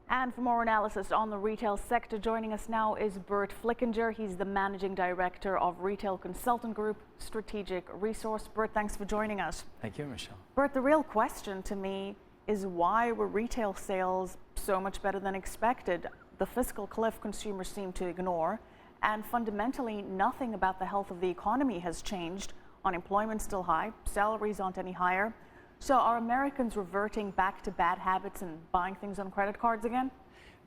And for more analysis on the retail sector, joining us now is Burt Flickinger. He's the Managing Director of Retail Consultant Group, Strategic Resource. Burt, thanks for joining us. Thank you, Michelle. Burt, the real question to me is why were retail sales so much better than expected? The fiscal cliff consumers seem to ignore, and fundamentally nothing about the health of the economy has changed. Unemployment's still high, salaries aren't any higher. So are Americans reverting back to bad habits and buying things on credit cards again?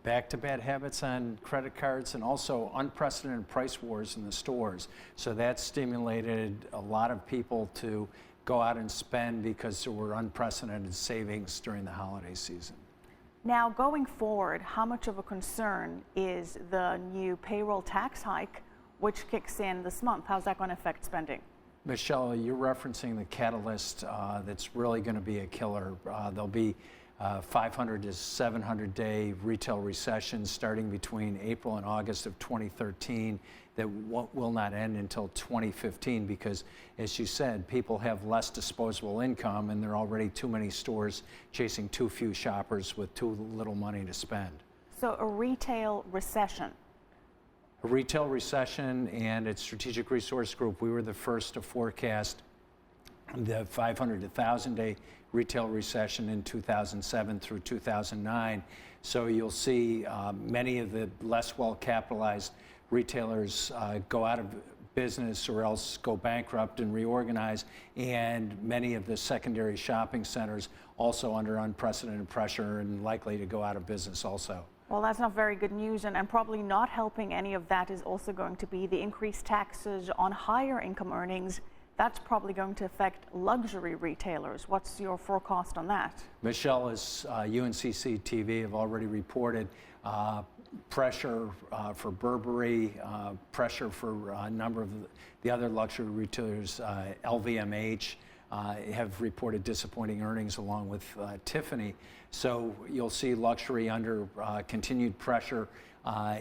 Back to bad habits on credit cards and also unprecedented price wars in the stores. So that stimulated a lot of people to go out and spend because there were unprecedented savings during the holiday season. Now, going forward, how much of a concern is the new payroll tax hike, which kicks in this month? How's that going to affect spending? Michelle, you're referencing the catalyst that's really going to be a killer. There'll be 500 to 700 day retail recession starting between April and August of 2013 that will not end until 2015 because, as you said, people have less disposable income and there are already too many stores chasing too few shoppers with too little money to spend. So a retail recession. A retail recession, and at Strategic Resource Group, we were the first to forecast the 500 to 1,000 day retail recession in 2007 through 2009. So you'll see many of the less well-capitalized retailers go out of business or else go bankrupt and reorganize, and many of the secondary shopping centers also under unprecedented pressure and likely to go out of business also. Well, that's not very good news, and probably not helping any of that is also going to be the increased taxes on higher income earnings. That's probably going to affect luxury retailers. What's your forecast on that? Michelle, as UNCC TV have already reported, pressure for Burberry, pressure for a number of the other luxury retailers, LVMH, have reported disappointing earnings along with Tiffany. So you'll see luxury under continued pressure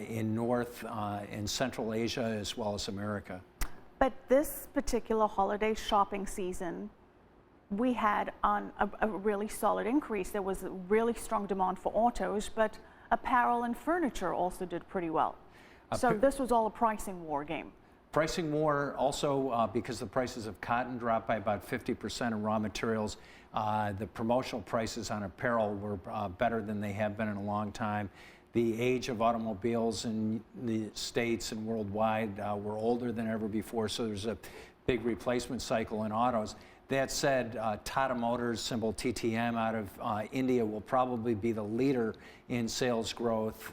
in North and Central Asia as well as America. But this particular holiday shopping season, we had a really solid increase. There was a really strong demand for autos, but apparel and furniture also did pretty well. So this was all a pricing war game. Pricing war also because the prices of cotton dropped by about 50% in raw materials. The promotional prices on apparel were better than they have been in a long time. The age of automobiles in the States and worldwide were older than ever before, so there's a big replacement cycle in autos. That said, Tata Motors, symbol TTM, out of India will probably be the leader in sales growth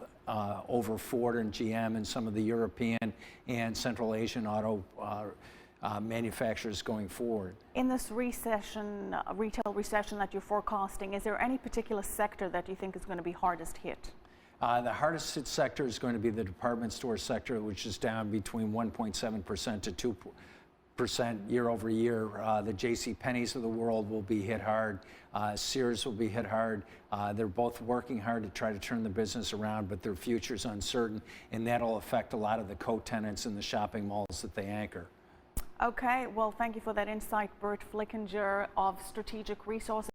over Ford and GM and some of the European and Central Asian auto manufacturers going forward. In this recession, retail recession that you're forecasting, is there any particular sector that you think is going to be hardest hit? The hardest hit sector is going to be the department store sector, which is down between 1.7% to 2% year over year. The JCPenney's of the world will be hit hard. Sears will be hit hard. They're both working hard to try to turn the business around, but their future's uncertain, and that'll affect a lot of the co-tenants in the shopping malls that they anchor. Okay, well, thank you for that insight, Burt Flickinger of Strategic Resources.